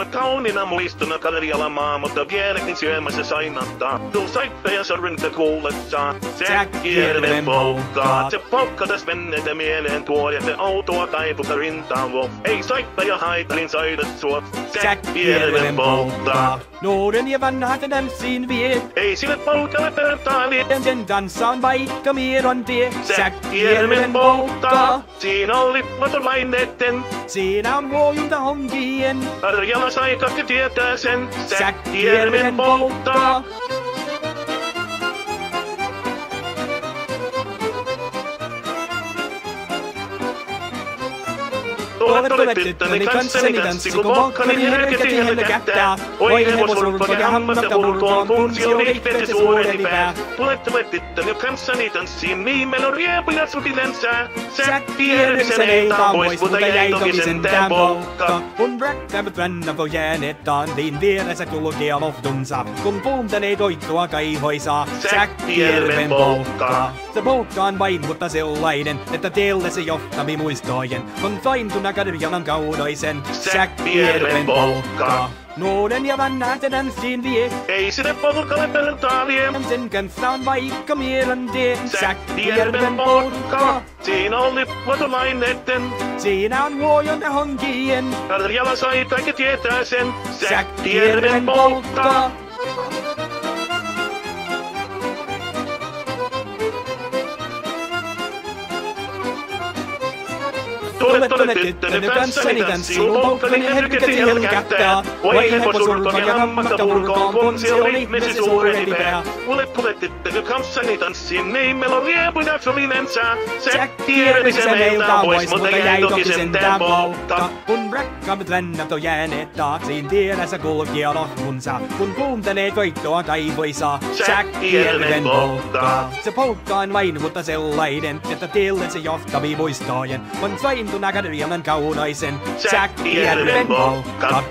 Olivat kauniina muistona kalerialla maa, mutta vieläkin syömässä sain antaa. Tuu saippe ja sorvinta kuullessa. Säkkijärven polkkaa. Se polkka täs menneitä mieleen tuo ja se autoa kaiputa rintaan luo. Ei saippe ja haitarin saidat suo. Säkkijärven polkkaa. Nuoren ja vanhat tanssiin vie. Ei sille polkalle pöytää vie. Sen danssaan vaikka mieron tie. Säkkijärven polkkaa. Siinä on lippatolaineitten. Siinä on huojunta honkien. Karjala sai kaikki tietää sen. Säkkijärven polkkaa. Olet tyttöni kanssani tanssi, kun pokkani herkäti helkättää. Oi hevosurpo ja hammasta ulkoon, kun siellä ihmeessä suureni pää. Tule tyttöni kanssani tanssiin, niin meillä on riepuja suti lensää. Säkkijärven heiltaan pois, mutta jäi toki sentään polkka. Kun rakkaimmat rannat on jääneet taantiin, vieressä kulkea lohtunsa. Kun puuntanee toittua kaihoisaa, Säkkijärven polkkaa. Se polkka on vain, mutta sellainen, että teille se johtami muistojen. On taintuna karjalan kaudoisen, Säkkijärven polkkaa. Nuoren ja vanhat tanssiin vie. Ei sinne polkalle pöytää vie. Sen kanssa on vaikka mieron tie. Säkkijärven polkkaa. Siinä on lippatolaineitten. Siinä on huojunta honkien. Karjala sai kaikki tietää sen. Säkkijärven polkkaa. Tule tyttöni kanssani tanssi, kun polkkani herkäti helkättää. Oi hevosurko ja hammasta ulkoon, kun siellä on ihmeessä suureni pää. Tule tyttöni kanssani tanssi, niin meillä on riepuja sovi lensää. Säkkijärven meiltä pois, mutta jäi toki sentään polkka. Kun rakkaimmat rannat on jääneet taaksiin, vieressä kulkija lohtunsa. Kun kuuntelee koittoa kaivoisaa, Säkkijärven polkkaa. Se polkka on vain, mutta sellainen, että teille se johtavii muistojen. On vaintuna karjalan kaunaisen, Säkkijärven polkkaa.